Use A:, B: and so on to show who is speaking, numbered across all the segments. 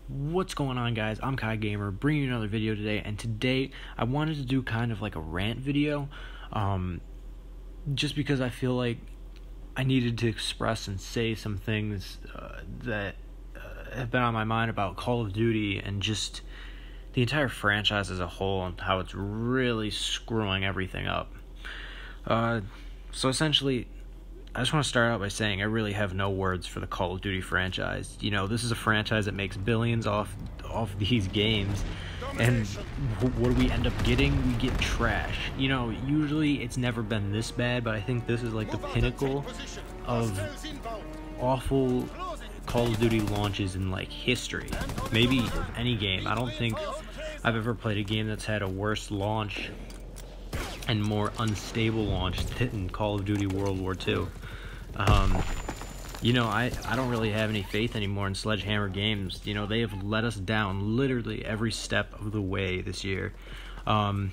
A: What's going on, guys? I'm Kai Gamer, bringing you another video today, and today I wanted to do kind of like a rant video, just because I feel like I needed to express and say some things that have been on my mind about Call of Duty and just the entire franchise as a whole and how it's really screwing everything up. So essentially, I just want to start out by saying I really have no words for the Call of Duty franchise. You know, this is a franchise that makes billions off these games, and what do we end up getting? We get trash. You know, usually it's never been this bad, but I think this is like the pinnacle of awful Call of Duty launches in like history. Maybe any game. I don't think I've ever played a game that's had a worse launch and more unstable launch than Call of Duty World War II. You know, I don't really have any faith anymore in Sledgehammer Games. You know, they have let us down literally every step of the way this year. And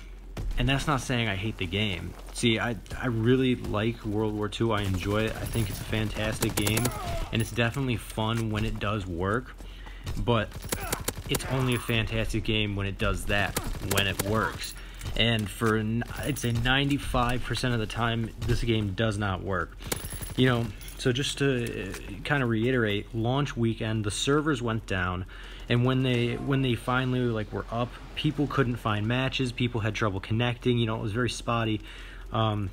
A: that's not saying I hate the game. See, I really like World War II. I enjoy it. I think it's a fantastic game, and it's definitely fun when it does work. But it's only a fantastic game when it does that, when it works. And for, I'd say 95% of the time, this game does not work. You know, so just to kind of reiterate, launch weekend, the servers went down, and when they finally were up, people couldn't find matches, people had trouble connecting, you know, it was very spotty. You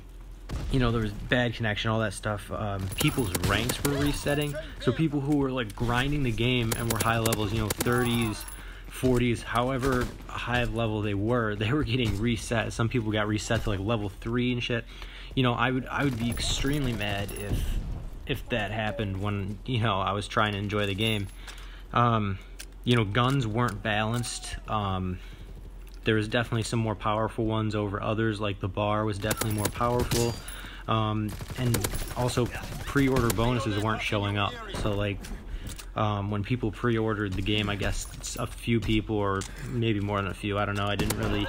A: know, there was bad connection, all that stuff. People's ranks were resetting, so people who were like grinding the game and were high levels, you know, 30s, 40s, however high level they were getting reset. Some people got reset to like level 3 and shit. You know, I would be extremely mad if that happened when, you know, I was trying to enjoy the game. You know, guns weren't balanced. There was definitely some more powerful ones over others, like the bar was definitely more powerful. And also pre-order bonuses weren't showing up. So like, when people pre-ordered the game, I guess a few people, or maybe more than a few, I don't know, I didn't really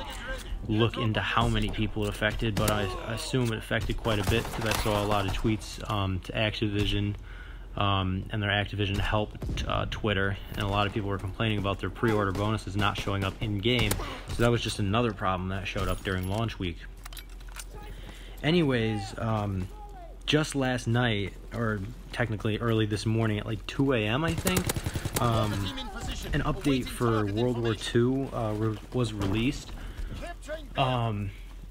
A: look into how many people it affected, but I assume it affected quite a bit because I saw a lot of tweets to Activision, and their Activision help Twitter, and a lot of people were complaining about their pre-order bonuses not showing up in-game, so that was just another problem that showed up during launch week. Anyways, just last night, or technically early this morning at like 2 a.m. I think, an update for World War II was released.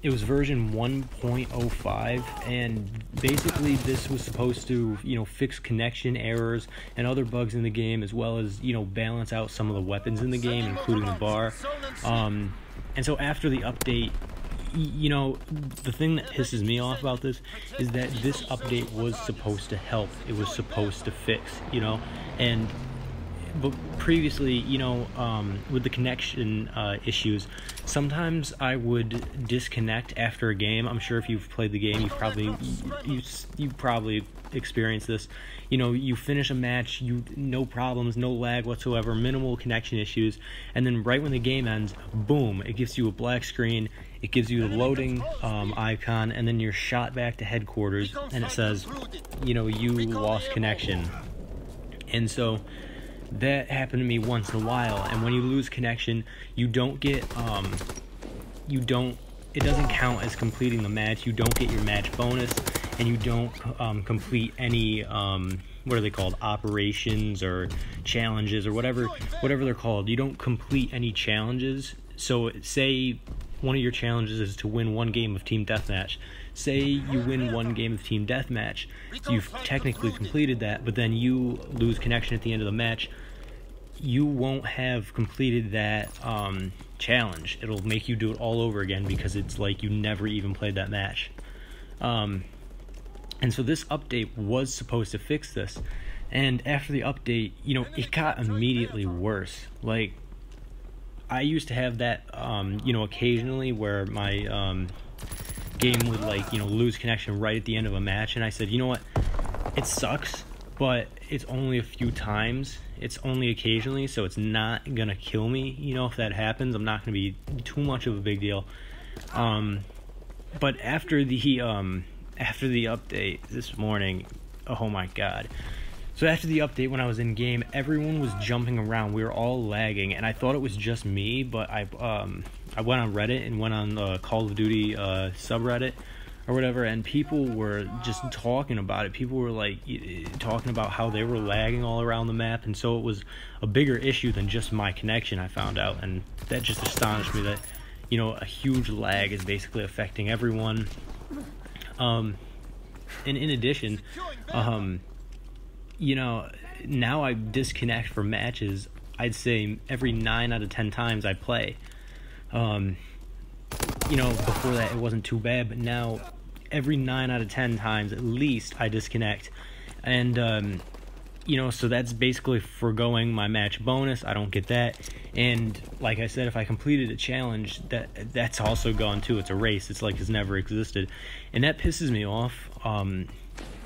A: It was version 1.05, and basically this was supposed to, you know, fix connection errors and other bugs in the game, as well as, you know, balance out some of the weapons in the game, including the bar. And so after the update, you know, the thing that pisses me off about this is that this update was supposed to help. It was supposed to fix, you know, but previously, you know, with the connection issues, sometimes I would disconnect after a game. I'm sure if you've played the game, you probably experienced this. You know, you finish a match, no problems, no lag whatsoever, minimal connection issues, and then right when the game ends, boom, it gives you a black screen, it gives you the loading icon, and then you're shot back to headquarters, and it says, you know, you lost connection. And so that happened to me once in a while, and when you lose connection, you don't get, it doesn't count as completing the match, you don't get your match bonus, and you don't complete any, what are they called, operations or challenges or whatever they're called. You don't complete any challenges. So say one of your challenges is to win one game of Team Deathmatch. Say you win one game of Team Deathmatch, you've technically completed that, but then you lose connection at the end of the match, you won't have completed that challenge. It'll make you do it all over again because it's like you never even played that match. And so this update was supposed to fix this, and after the update, you know, it got immediately worse. Like, I used to have that, you know, occasionally where my game would, like, you know, lose connection right at the end of a match, and I said, you know what, it sucks, but it's only a few times, it's only occasionally, so it's not gonna kill me, you know, if that happens. I'm not gonna be too much of a big deal. But after the update this morning, oh my god. So after the update, when I was in game, everyone was jumping around. We were all lagging, and I thought it was just me. But I went on Reddit and went on the Call of Duty subreddit or whatever, and people were just talking about it. People were like talking about how they were lagging all around the map, and so it was a bigger issue than just my connection. I found out, and that just astonished me that a huge lag is basically affecting everyone. And in addition, now I disconnect from matches. I'd say every 9 out of 10 times I play. Before that it wasn't too bad, but now every 9 out of 10 times at least I disconnect. And so that's basically foregoing my match bonus. I don't get that. And like I said, if I completed a challenge, that's also gone too. It's a race. It's like it's never existed. And that pisses me off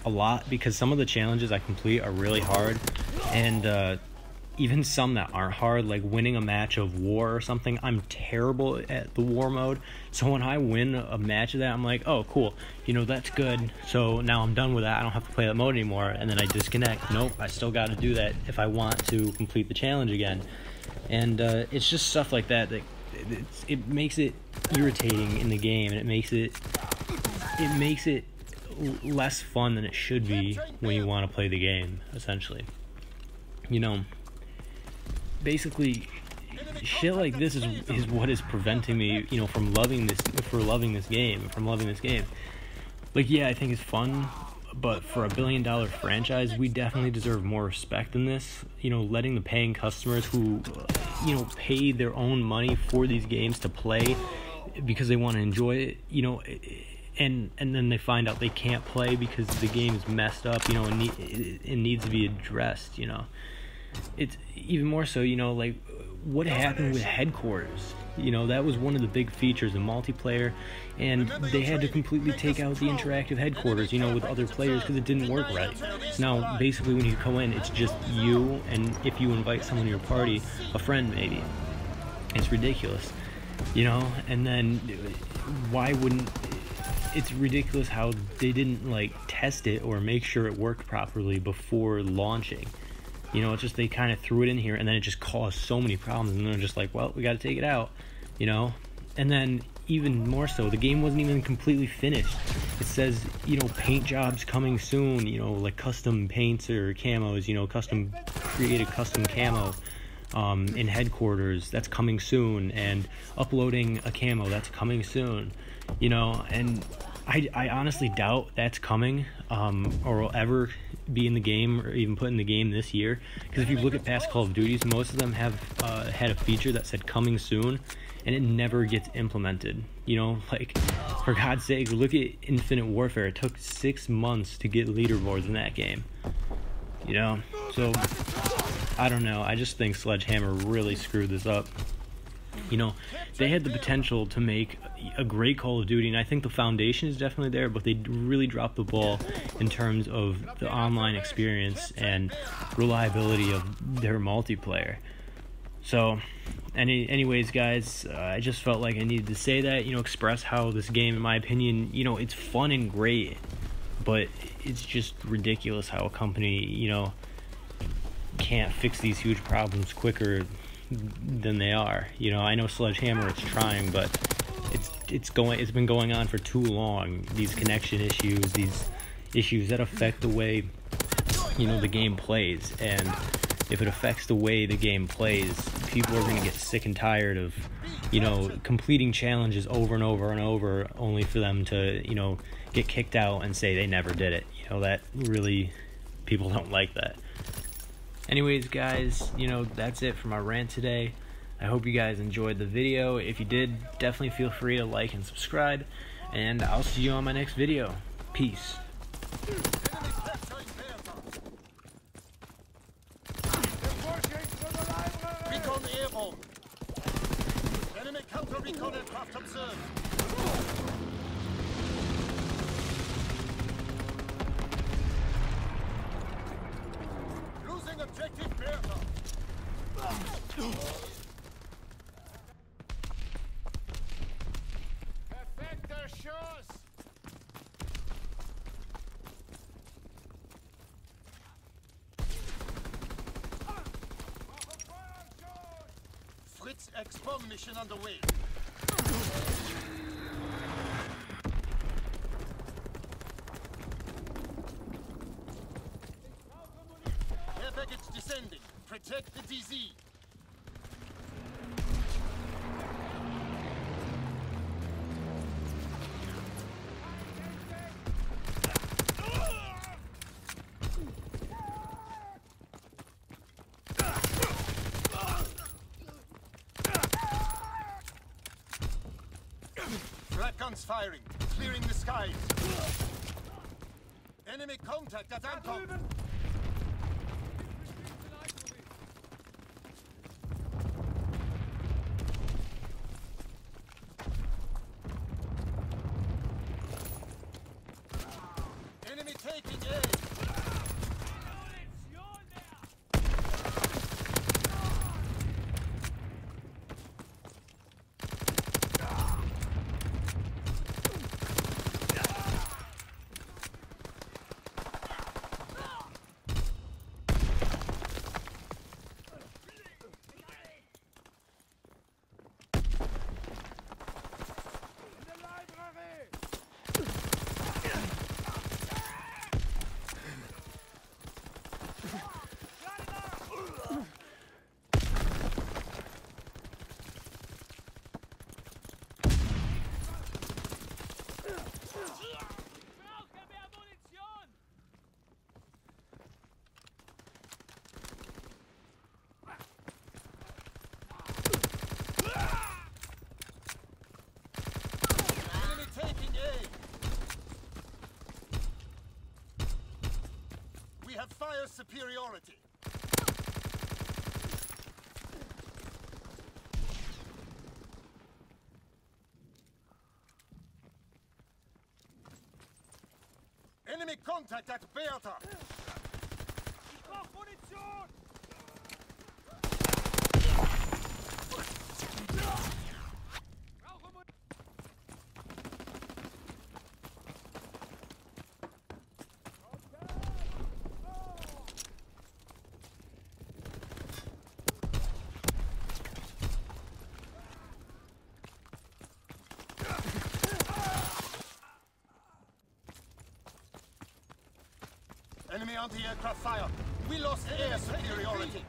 A: a lot, because some of the challenges I complete are really hard, and even some that aren't hard, like winning a match of war or something, I'm terrible at the war mode. So when I win a match of that, I'm like, oh cool, that's good, so now I'm done with that, I don't have to play that mode anymore. And then I disconnect. Nope, I still got to do that if I want to complete the challenge again. And it's just stuff like that it makes it irritating in the game, and it makes it less fun than it should be when you want to play the game, essentially. Basically shit like this is what is preventing me from loving this game. Like, yeah, I think it's fun, but for a $1 billion franchise, we definitely deserve more respect than this. Letting the paying customers who pay their own money for these games to play because they want to enjoy it, and then they find out they can't play because the game is messed up, and it needs to be addressed. It's even more so, like what happened with headquarters. That was one of the big features in multiplayer, and they had to completely take out the interactive headquarters, with other players, because it didn't work right. Now basically when you go in, it's just you, and if you invite someone to your party, a friend maybe. It's ridiculous, and then why wouldn't... It's ridiculous how they didn't test it or make sure it worked properly before launching. It's just they kind of threw it in here, and then it just caused so many problems, and they're just like, well, we got to take it out, And then even more so, the game wasn't even completely finished. It says, paint jobs coming soon, like custom paints or camos, custom created custom camo in headquarters, that's coming soon, and uploading a camo, that's coming soon. And I honestly doubt that's coming, or will ever be in the game, or even put in the game this year. Because if you look at past Call of Duties, most of them have had a feature that said coming soon, and it never gets implemented. For God's sake, look at Infinite Warfare. It took 6 months to get leaderboards in that game. So I don't know. I just think Sledgehammer really screwed this up. They had the potential to make a great Call of Duty, and I think the foundation is definitely there, but they really dropped the ball in terms of the online experience and reliability of their multiplayer. So, anyways, guys, I just felt like I needed to say that, express how this game, in my opinion, it's fun and great, but it's just ridiculous how a company, can't fix these huge problems quicker than they are. I know Sledgehammer is trying, but it's been going on for too long. These connection issues, these issues that affect the way the game plays, and if it affects the way the game plays, people are going to get sick and tired of completing challenges over and over and over, only for them to get kicked out and say they never did it. That really, people don't like that. Anyways, guys, that's it for my rant today. I hope you guys enjoyed the video. If you did, definitely feel free to like and subscribe, and I'll see you on my next video. Peace.
B: Objective Bertha. Perfekter Schuss. Blitz XBomb mission underway. Care package descending. Protect the DZ. Flak guns firing, clearing the skies. Enemy contact at Anton. Enemy taking A. We have fire superiority. Enemy contact at Bertha.
C: Ich brauch Munition!
B: Enemy anti-aircraft fire. We lost air superiority.